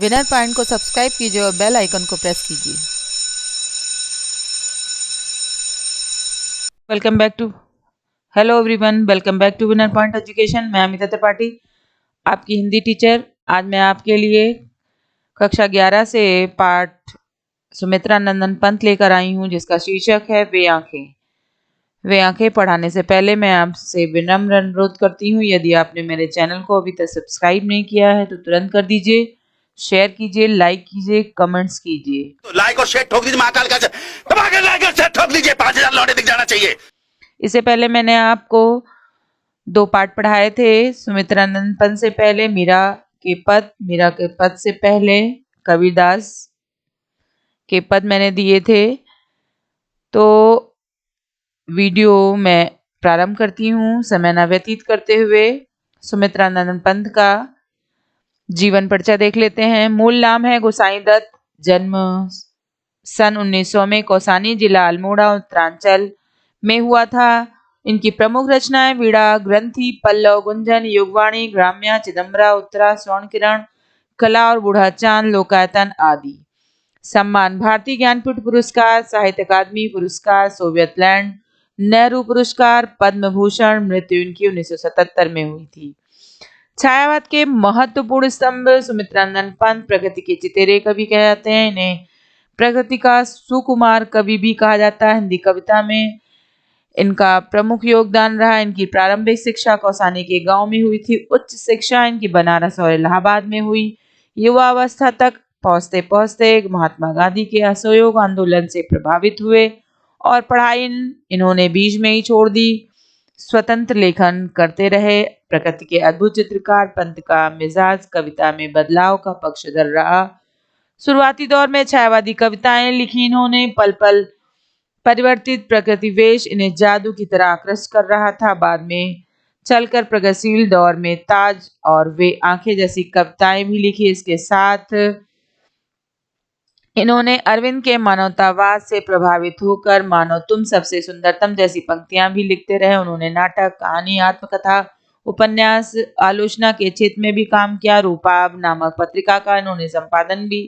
Winner point को subscribe कीजिए और बेल आइकन को प्रेस कीजिए। Welcome back to hello everyone, welcome back to Winner Point Education. मैं अमिता त्रिपाठी, आपकी हिंदी टीचर। आज मैं आपके लिए कक्षा 11 से पाठ सुमित्रा नंदन पंत लेकर आई हूँ, जिसका शीर्षक है वे आंखें। वे आंखें पढ़ाने से पहले मैं आपसे विनम्र अनुरोध करती हूँ, यदि आपने मेरे चैनल को अभी तक सब्सक्राइब नहीं किया है तो तुरंत कर दीजिए, शेयर कीजिए, लाइक कीजिए, कमेंट्स कीजिए। तो लाइक और शेयर ठोक दीजिए, महाकाल का दबा के लाइक और शेयर ठोक दीजिए, 5000 लौटे दिख जाना चाहिए। इससे पहले मैंने आपको 2 पाठ पढ़ाए थे। सुमित्रा नंदन पंत से पहले मीरा के पद से पहले कबीरदास के पद मैंने दिए थे। तो वीडियो मैं प्रारंभ करती हूँ। समय न व्यतीत करते हुए सुमित्रा नंदन पंत का जीवन परिचय देख लेते हैं। मूल नाम है गोसाई दत्त। जन्म सन 1900 में कौसानी, जिला अल्मोड़ा, उत्तरांचल में हुआ था। इनकी प्रमुख रचनाएं वीणा, ग्रंथि, पल्लव, गुंजन, युगवाणी, ग्राम्या, चिदम्बरा, उत्तरा, स्वर्ण किरण, कला और बूढ़ा चांद, लोकायतन आदि। सम्मान भारतीय ज्ञानपीठ पुरस्कार, साहित्य अकादमी पुरस्कार, सोवियत लैंड नेहरू पुरस्कार, पद्म भूषण। मृत्यु इनकी 1977 में हुई थी। छायावाद के महत्वपूर्ण स्तंभ सुमित्रा नंदन पंत प्रकृति के चितेरे कवि कहे जाते हैं। इन्हें प्रकृति का सुकुमार कवि भी कहा जाता है। हिंदी कविता में इनका प्रमुख योगदान रहा। इनकी प्रारंभिक शिक्षा कौसानी के गांव में हुई थी। उच्च शिक्षा इनकी बनारस और इलाहाबाद में हुई। युवा अवस्था तक पहुंचते पहुंचते महात्मा गांधी के असहयोग आंदोलन से प्रभावित हुए और पढ़ाई इन्होंने बीच में ही छोड़ दी। स्वतंत्र लेखन करते रहे। प्रकृति के अद्भुत चित्रकार पंत का मिजाज कविता में बदलाव का पक्षधर रहा। शुरुआती दौर में छायावादी कविताएं लिखी इन्होंने। पल पल परिवर्तित प्रकृति वेश इन्हें जादू की तरह आकृष्ट कर रहा था। बाद में चलकर प्रगतिशील दौर में ताज और वे आंखें जैसी कविताएं भी लिखी। इसके साथ इन्होंने अरविंद के मानवतावाद से प्रभावित होकर मानो तुम सबसे सुंदरतम जैसी पंक्तियां भी लिखते रहे। उन्होंने नाटक, कहानी, आत्मकथा, उपन्यास, आलोचना के क्षेत्र में भी काम किया। रूपाब नामक पत्रिका का इन्होंने संपादन भी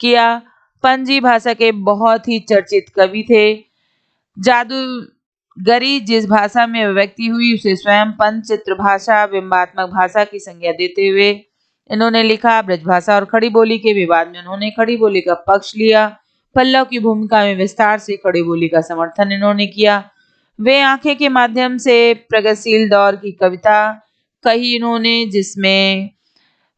किया। पंजी भाषा के बहुत ही चर्चित कवि थे। जादूगरी जिस भाषा में व्यक्ति हुई उसे स्वयं पंचचित्र भाषा, बिंबात्मक भाषा की संज्ञा देते हुए इन्होंने लिखा। ब्रजभाषा और खड़ी बोली के विवाद में उन्होंने खड़ी बोली का पक्ष लिया। पल्लव की भूमिका में विस्तार से खड़ी बोली का समर्थन इन्होंने किया। वे आंखें के माध्यम से प्रगतिशील दौर की कविता कही इन्होंने, जिसमें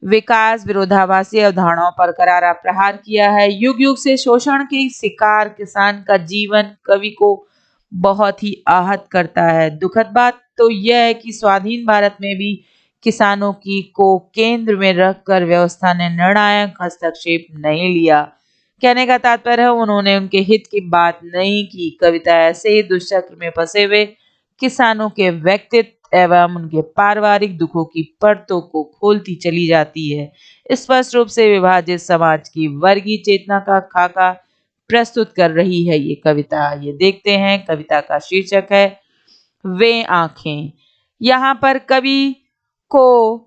विकास विरोधाभासी अवधारणाओं पर करारा प्रहार किया है। युग युग से शोषण के शिकार किसान का जीवन कवि को बहुत ही आहत करता है। दुखद बात तो यह है कि स्वाधीन भारत में भी किसानों की को केंद्र में रखकर व्यवस्था ने निर्णायक हस्तक्षेप नहीं लिया। कहने का तात्पर्य है उन्होंने उनके हित की बात नहीं की। कविता ऐसे ही दुष्चक्र में फंसे हुए किसानों के व्यक्तित्व एवं उनके पारिवारिक दुखों की परतों को खोलती चली जाती है। स्पष्ट रूप से विभाजित समाज की वर्गीय चेतना का खाका प्रस्तुत कर रही है ये कविता। ये देखते हैं, कविता का शीर्षक है वे आंखें। यहाँ पर कवि को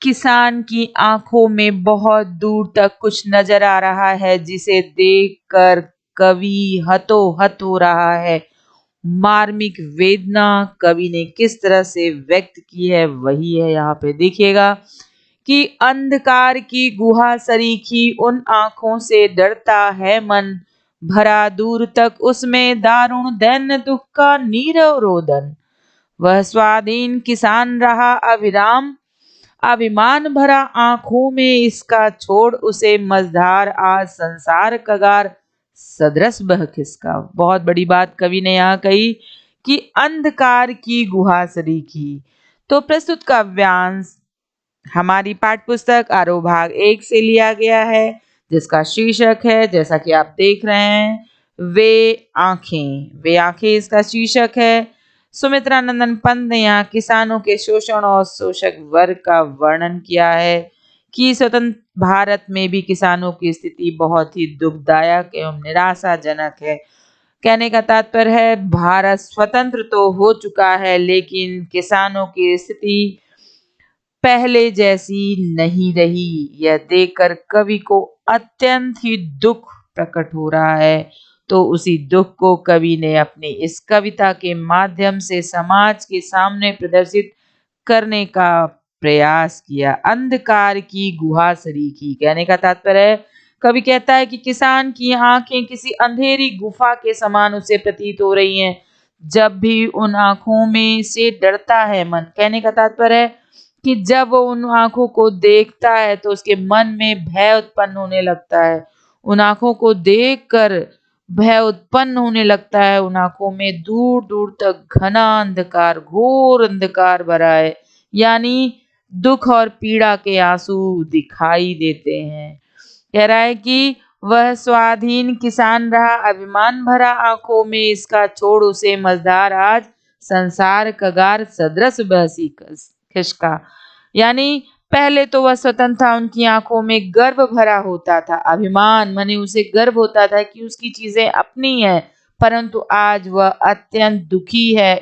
किसान की आंखों में बहुत दूर तक कुछ नजर आ रहा है, जिसे देखकर कवि हतोहत हो रहा है। मार्मिक वेदना कवि ने किस तरह से व्यक्त की है वही है। यहाँ पे देखिएगा कि अंधकार की गुहा सरीखी उन आंखों से डरता है मन, भरा दूर तक उसमें दारुण दैन्य दुख का नीरव रोदन। वह स्वाधीन किसान रहा अविराम, अभिमान भरा आंखों में इसका, छोड़ उसे मझधार आज संसार कगार सदरस बह खिसका। बहुत बड़ी बात कवि ने यहाँ कही कि अंधकार की गुहा सरीखी। तो प्रस्तुत काव्यांश हमारी पाठ्य पुस्तक आरोह भाग 1 से लिया गया है, जिसका शीर्षक है, जैसा कि आप देख रहे हैं, वे आंखें। वे आंखें इसका शीर्षक है। सुमित्रा नंदन पंत ने यहाँ किसानों के शोषण और शोषक वर्ग का वर्णन किया है कि स्वतंत्र भारत में भी किसानों की स्थिति बहुत ही दुखदायक एवं निराशाजनक है। कहने का तात्पर्य है भारत स्वतंत्र तो हो चुका है, लेकिन किसानों की स्थिति पहले जैसी नहीं रही। यह देखकर कवि को अत्यंत ही दुख प्रकट हो रहा है। तो उसी दुख को कवि ने अपनी इस कविता के माध्यम से समाज के सामने प्रदर्शित करने का प्रयास किया। अंधकार की गुहा सरीखी, कहने का तात्पर्य है, कवि कहता है कि किसान की आंखें किसी अंधेरी गुफा के समान उसे प्रतीत हो रही हैं। जब भी उन आंखों में से डरता है मन, कहने का तात्पर्य है कि जब वो उन आंखों को देखता है तो उसके मन में भय उत्पन्न होने लगता है। उन आंखों को देखकर भय उत्पन्न होने लगता है। उन आंखों में दूर दूर तक घना अंधकार, घोर अंधकार भरा है, यानी दुख और पीड़ा के आंसू दिखाई देते हैं। कह रहा है कि वह स्वाधीन किसान रहा, अभिमान भरा आंखों में इसका, छोड़ उसे मझधार आज संसार कगार सदृश बहसी खिसका। यानी पहले तो वह स्वतंत्र था, उनकी आंखों में गर्व भरा होता था, अभिमान माने उसे गर्व होता था कि उसकी चीजें अपनी है, परंतु आज वह अत्यंत दुखी है।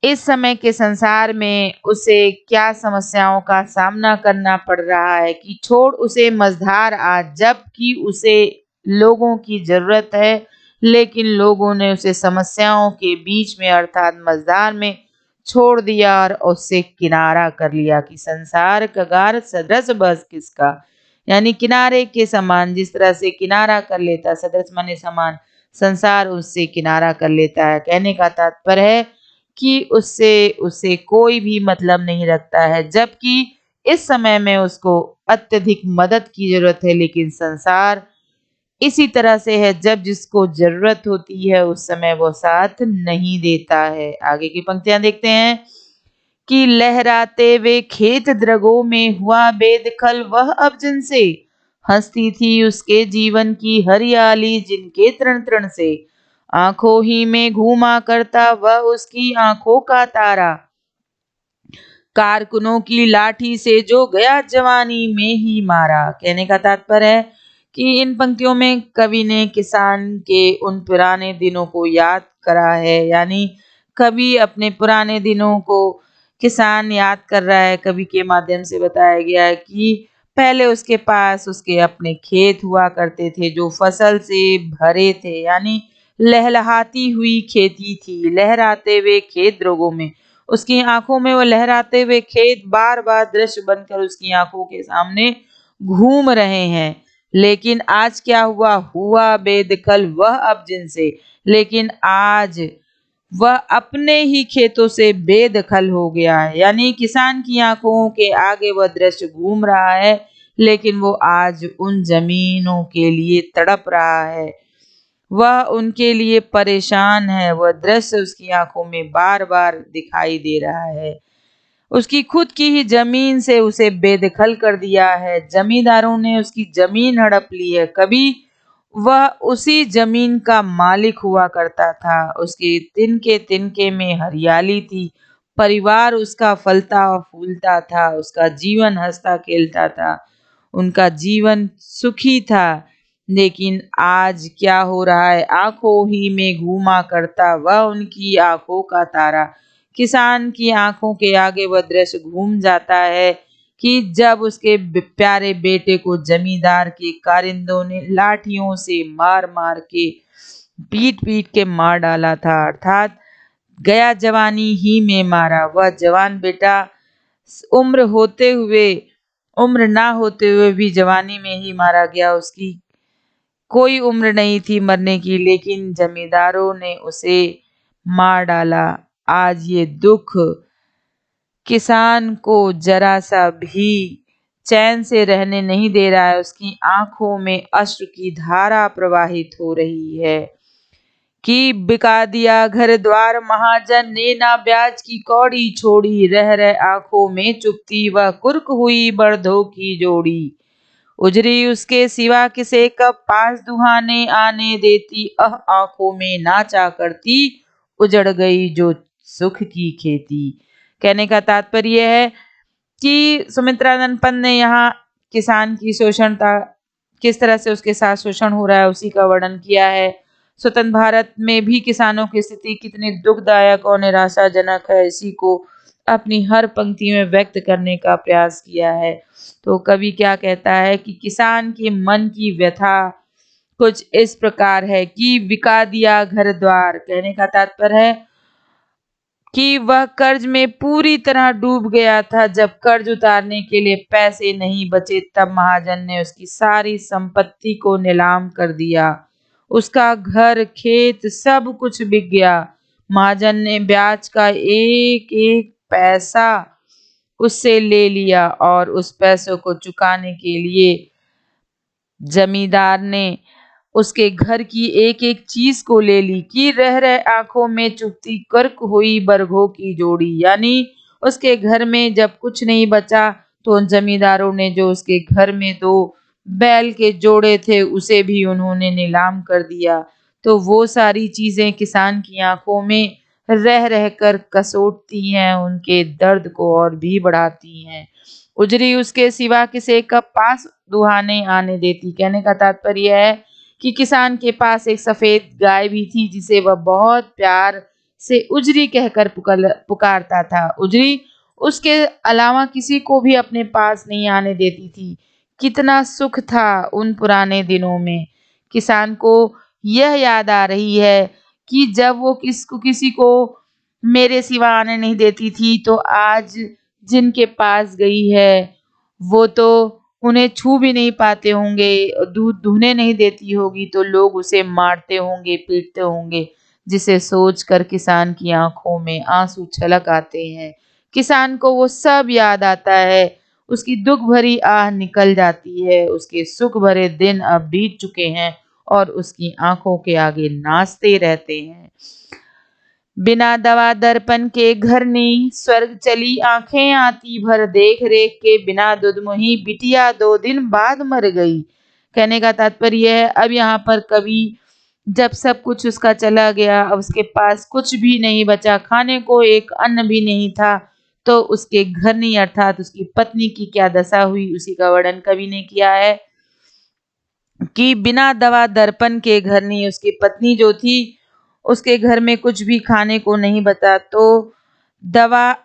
इस समय के संसार में उसे क्या समस्याओं का सामना करना पड़ रहा है कि छोड़ उसे मझधार आज, जबकि उसे लोगों की जरूरत है, लेकिन लोगों ने उसे समस्याओं के बीच में अर्थात मझधार में छोड़ दिया और उससे किनारा कर लिया कि संसार कगार सदृश बस किसका, यानी किनारे के समान, जिस तरह से किनारा कर लेता, सदृश माने समान, संसार उससे किनारा कर लेता है। कहने का तात्पर्य है कि उससे कोई भी मतलब नहीं रखता है, जबकि इस समय में उसको अत्यधिक मदद की जरूरत है, लेकिन संसार इसी तरह से है, जब जिसको जरूरत होती है उस समय वो साथ नहीं देता है। आगे की पंक्तियां देखते हैं कि लहराते वे खेत द्रगों में हुआ बेदखल वह अब जिनसे, हंसती थी उसके जीवन की हरियाली जिनके तृण तृण से, आंखों ही में घूमा करता वह उसकी आंखों का तारा, कारकुनों की लाठी से जो गया जवानी में ही मारा। कहने का तात्पर्य है कि इन पंक्तियों में कवि ने किसान के उन पुराने दिनों को याद करा है, यानी कवि अपने पुराने दिनों को किसान याद कर रहा है। कवि के माध्यम से बताया गया है कि पहले उसके पास उसके अपने खेत हुआ करते थे जो फसल से भरे थे, यानी लहलहाती हुई खेती थी। लहराते हुए खेत द्रोगों में, उसकी आंखों में वो लहराते हुए खेत बार बार दृश्य बनकर उसकी आंखों के सामने घूम रहे हैं। लेकिन आज क्या हुआ बेदखल वह अब जिनसे, लेकिन आज वह अपने ही खेतों से बेदखल हो गया है, यानी किसान की आंखों के आगे वह दृश्य घूम रहा है, लेकिन वो आज उन जमीनों के लिए तड़प रहा है, वह उनके लिए परेशान है। वह दृश्य उसकी आंखों में बार बार दिखाई दे रहा है। उसकी खुद की ही जमीन से उसे बेदखल कर दिया है, जमींदारों ने उसकी जमीन हड़प ली है। कभी वह उसी जमीन का मालिक हुआ करता था, उसके तिनके तिनके में हरियाली थी, परिवार उसका फलता और फूलता था, उसका जीवन हंसता खेलता था, उनका जीवन सुखी था। लेकिन आज क्या हो रहा है, आंखों ही में घूमा करता वह उनकी आंखों का तारा। किसान की आंखों के आगे वह दृश्य घूम जाता है कि जब उसके प्यारे बेटे को जमींदार के कारिंदों ने लाठियों से मार मार के, पीट पीट के मार डाला था, अर्थात गया जवानी ही में मारा। वह जवान बेटा उम्र ना होते हुए भी जवानी में ही मारा गया। उसकी कोई उम्र नहीं थी मरने की, लेकिन जमींदारों ने उसे मार डाला। आज ये दुख किसान को जरा सा भी चैन से रहने नहीं दे रहा है। उसकी आंखों में अश्रु की धारा प्रवाहित हो रही है कि बिका दिया घर द्वार महाजन ने, ना ब्याज की कौड़ी छोड़ी, रह रह आंखों में चुपती वह कुर्क हुई बर्धों की जोड़ी, उजरी उसके सिवा किसे कब पास दुहाने आने देती, आंखों में नाचा करती उजड़ गई जो सुख की खेती। कहने का तात्पर्य है कि सुमित्रानंद पंत ने यहाँ किसान की शोषणता, किस तरह से उसके साथ शोषण हो रहा है, उसी का वर्णन किया है। स्वतंत्र भारत में भी किसानों की स्थिति कितनी दुखदायक और निराशाजनक है, इसी को अपनी हर पंक्ति में व्यक्त करने का प्रयास किया है। तो कवि क्या कहता है कि किसान के मन की व्यथा कुछ इस प्रकार है कि बिका दिया घर द्वार। कहने का तात्पर्य है कि वह कर्ज में पूरी तरह डूब गया था। जब कर्ज उतारने के लिए पैसे नहीं बचे तब महाजन ने उसकी सारी संपत्ति को नीलाम कर दिया। उसका घर खेत सब कुछ बिक गया। महाजन ने ब्याज का एक एक पैसा उससे ले लिया और उस पैसों को चुकाने के लिए जमींदार ने उसके घर की एक एक चीज को ले ली कि रह रह आंखों में चुभती कर्क हुई बरघों की जोड़ी। यानी उसके घर में जब कुछ नहीं बचा तो उन जमींदारों ने जो उसके घर में 2 बैल के जोड़े थे उसे भी उन्होंने नीलाम कर दिया। तो वो सारी चीजें किसान की आंखों में रह रह कर कसोटती हैं, उनके दर्द को और भी बढ़ाती हैं। उजरी उसके सिवा किसी का पास दुहा नहीं आने देती। कहने का तात्पर्य है कि किसान के पास एक सफेद गाय भी थी जिसे वह बहुत प्यार से उजरी कहकर पुकारता था। उजरी उसके अलावा किसी को भी अपने पास नहीं आने देती थी। कितना सुख था उन पुराने दिनों में। किसान को यह याद आ रही है कि जब वो किसी को मेरे सिवा आने नहीं देती थी तो आज जिनके पास गई है वो तो उन्हें छू भी नहीं पाते होंगे, दूध दुहने नहीं देती होगी तो लोग उसे मारते होंगे, पीटते होंगे। जिसे सोचकर किसान की आंखों में आंसू छलक आते हैं। किसान को वो सब याद आता है। उसकी दुख भरी आह निकल जाती है। उसके सुख भरे दिन अब बीत चुके हैं और उसकी आंखों के आगे नाचते रहते हैं। बिना दवा दर्पण के घरनी स्वर्ग चली आंखें आती भर देख रेख के बिना दुधमुही बिटिया 2 दिन बाद मर गई। कहने का तात्पर्य है अब यहाँ पर कवि जब सब कुछ उसका चला गया, अब उसके पास कुछ भी नहीं बचा, खाने को एक अन्न भी नहीं था, तो उसके घरनी अर्थात उसकी पत्नी की क्या दशा हुई उसी का वर्णन कवि ने किया है कि बिना दवा दर्पण के घरनी उसकी पत्नी जो थी उसके घर में कुछ भी खाने को नहीं बचा। तो दवा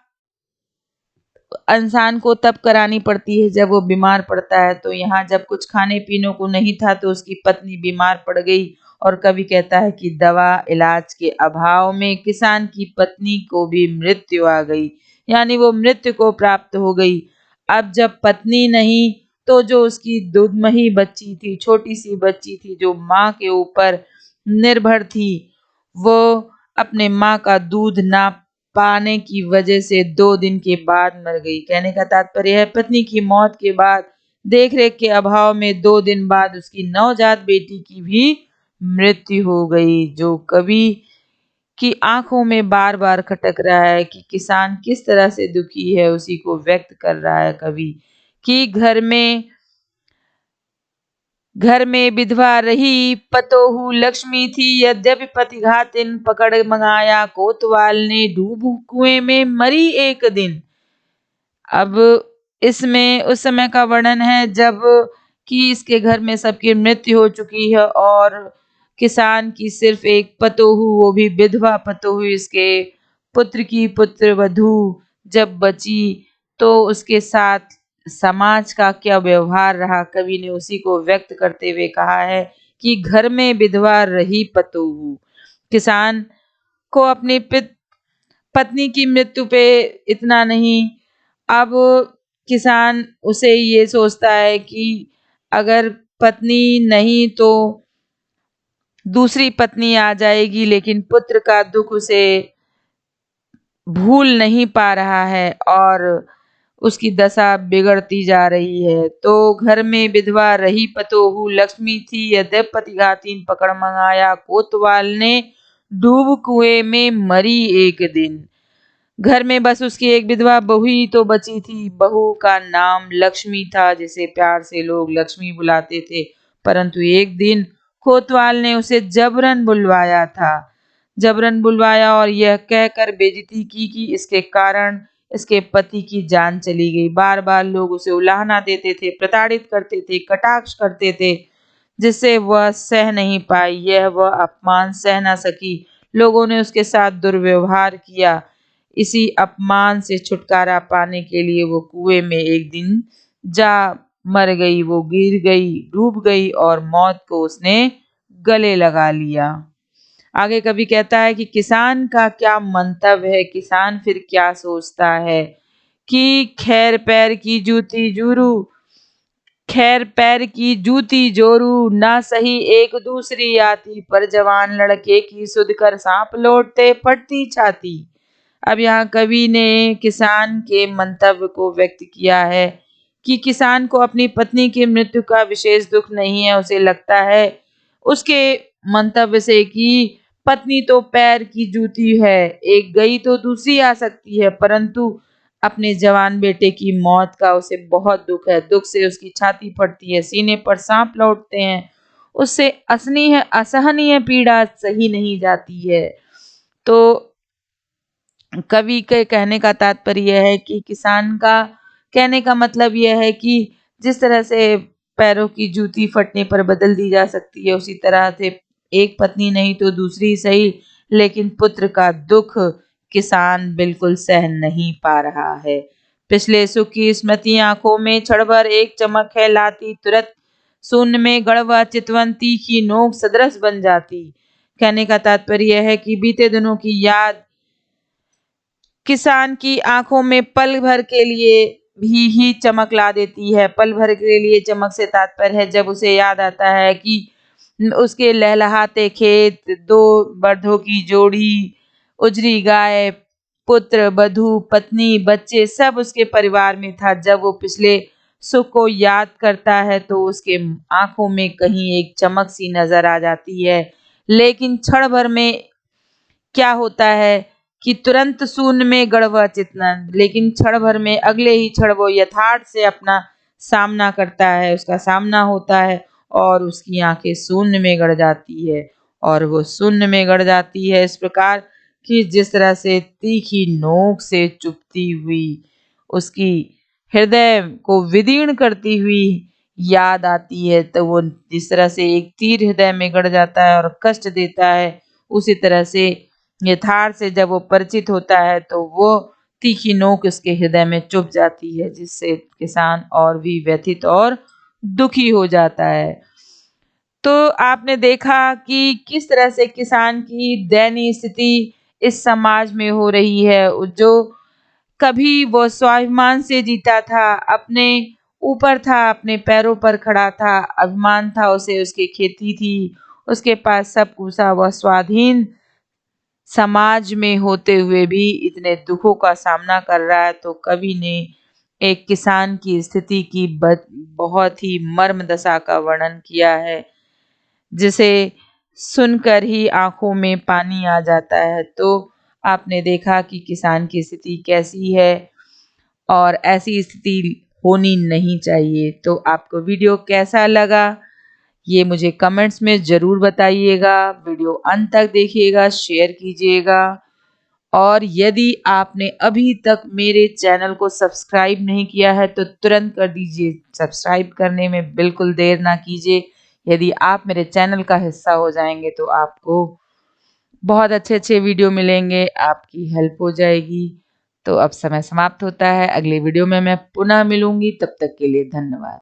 इंसान को तब करानी पड़ती है जब वो बीमार पड़ता है। तो यहाँ जब कुछ खाने पीने को नहीं था तो उसकी पत्नी बीमार पड़ गई और कवि कहता है कि दवा इलाज के अभाव में किसान की पत्नी को भी मृत्यु आ गई, यानी वो मृत्यु को प्राप्त हो गई। अब जब पत्नी नहीं तो जो उसकी दुधमही बच्ची थी, छोटी सी बच्ची थी जो माँ के ऊपर निर्भर थी, वो अपने माँ का दूध ना पाने की वजह से 2 दिन के बाद मर गई। कहने का तात्पर्य है पत्नी की मौत के बाद देख रेख के अभाव में 2 दिन बाद उसकी नवजात बेटी की भी मृत्यु हो गई। जो कवि की आंखों में बार बार खटक रहा है कि किसान किस तरह से दुखी है उसी को व्यक्त कर रहा है कवि कि घर में विधवा रही पतोहू लक्ष्मी थी यद्यपि पतिघातिन पकड़ मंगाया कोतवाल ने डूब कुएं में मरी एक दिन। अब इसमें उस समय का वर्णन है जब कि इसके घर में सबकी मृत्यु हो चुकी है और किसान की सिर्फ एक पतोहू, वो भी विधवा पतोहू, इसके पुत्र की पुत्र वधू जब बची तो उसके साथ समाज का क्या व्यवहार रहा, कवि ने उसी को व्यक्त करते हुए कहा है कि घर में विधवा रही पतोहू। किसान को अपनी पत्नी की मृत्यु पे इतना नहीं, अब किसान उसे ये सोचता है कि अगर पत्नी नहीं तो दूसरी पत्नी आ जाएगी, लेकिन पुत्र का दुख उसे भूल नहीं पा रहा है और उसकी दशा बिगड़ती जा रही है। तो घर में विधवा रही पतोहू लक्ष्मी थी यद्यप पतिघातीन पकड़ मंगाया कोतवाल ने डूब कुएं में मरी एक दिन। घर में बस उसकी एक विधवा बहू ही तो बची थी। बहू का नाम लक्ष्मी था जिसे प्यार से लोग लक्ष्मी बुलाते थे, परंतु एक दिन कोतवाल ने उसे जबरन बुलवाया था। जबरन बुलवाया और यह कहकर बेइज्जती की कि इसके कारण इसके पति की जान चली गई। बार बार लोग उसे उलाहना देते थे, प्रताड़ित करते थे, कटाक्ष करते थे, जिससे वह सह नहीं पाई। यह वह अपमान सह न सकी। लोगों ने उसके साथ दुर्व्यवहार किया। इसी अपमान से छुटकारा पाने के लिए वो कुएं में एक दिन जा मर गई, वो गिर गई, डूब गई और मौत को उसने गले लगा लिया। आगे कवि कहता है कि किसान का क्या मंतव्य है, किसान फिर क्या सोचता है कि खैर पैर की जूती जोरू, ना सही एक दूसरी आती, पर जवान लड़के की सुध कर सांप लौटते फटती छाती। अब यहाँ कवि ने किसान के मंतव्य को व्यक्त किया है कि किसान को अपनी पत्नी की मृत्यु का विशेष दुख नहीं है। उसे लगता है उसके मंतव्य से कि पत्नी तो पैर की जूती है, एक गई तो दूसरी आ सकती है, परंतु अपने जवान बेटे की मौत का उसे बहुत दुख है। दुख से उसकी छाती फटती है, सीने पर सांप लौटते हैं, उससे असहनीय पीड़ा सही नहीं जाती है। तो कवि के कहने का तात्पर्य यह है कि किसान का कहने का मतलब यह है कि जिस तरह से पैरों की जूती फटने पर बदल दी जा सकती है, उसी तरह से एक पत्नी नहीं तो दूसरी सही, लेकिन पुत्र का दुख किसान बिल्कुल सहन नहीं पा रहा है। पिछले सुख की स्मृति आंखों में क्षण भर एक चमक है लाती, तुरंत शून्य में गड़वा चितवन तीखी नोक सदृश बन जाती। कहने का तात्पर्य यह है कि बीते दिनों की याद किसान की आंखों में पल भर के लिए ही चमक ला देती है। पल भर के लिए चमक से तात्पर्य है जब उसे याद आता है कि उसके लहलहाते खेत, दो बरधों की जोड़ी, उजरी गाय, पुत्र, बधू, पत्नी, बच्चे सब उसके परिवार में था। जब वो पिछले सुख को याद करता है तो उसके आंखों में कहीं एक चमक सी नजर आ जाती है, लेकिन क्षण भर में क्या होता है कि तुरंत शून्य में गड़वा चितवन, लेकिन क्षण भर में अगले ही क्षण वो यथार्थ से अपना सामना करता है, उसका सामना होता है और उसकी आंखें शून्य में गड़ जाती है। और वो शून्य में गड़ जाती है इस प्रकार कि जिस तरह से तीखी नोक से चुभती हुई उसकी हृदय को विदीर्ण करती हुई याद आती है, तो वो जिस तरह से एक तीर हृदय में गड़ जाता है और कष्ट देता है, उसी तरह से यथार्थ से जब वो परिचित होता है तो वो तीखी नोक उसके हृदय में चुभ जाती है, जिससे किसान और भी व्यथित और दुखी हो जाता है। तो आपने देखा कि किस तरह से किसान की दयनीय स्थिति इस समाज में हो रही है। जो कभी वो स्वाभिमान से जीता था, अपने ऊपर था, अपने पैरों पर खड़ा था, अभिमान था उसे, उसकी खेती थी, उसके पास सब कुछ था, वह स्वाधीन समाज में होते हुए भी इतने दुखों का सामना कर रहा है। तो कवि ने एक किसान की स्थिति की बहुत ही मर्म दशा का वर्णन किया है, जिसे सुनकर ही आंखों में पानी आ जाता है। तो आपने देखा कि किसान की स्थिति कैसी है और ऐसी स्थिति होनी नहीं चाहिए। तो आपको वीडियो कैसा लगा ये मुझे कमेंट्स में ज़रूर बताइएगा। वीडियो अंत तक देखिएगा, शेयर कीजिएगा और यदि आपने अभी तक मेरे चैनल को सब्सक्राइब नहीं किया है तो तुरंत कर दीजिए। सब्सक्राइब करने में बिल्कुल देर ना कीजिए। यदि आप मेरे चैनल का हिस्सा हो जाएंगे तो आपको बहुत अच्छे वीडियो मिलेंगे, आपकी हेल्प हो जाएगी। तो अब समय समाप्त होता है, अगले वीडियो में मैं पुनः मिलूंगी, तब तक के लिए धन्यवाद।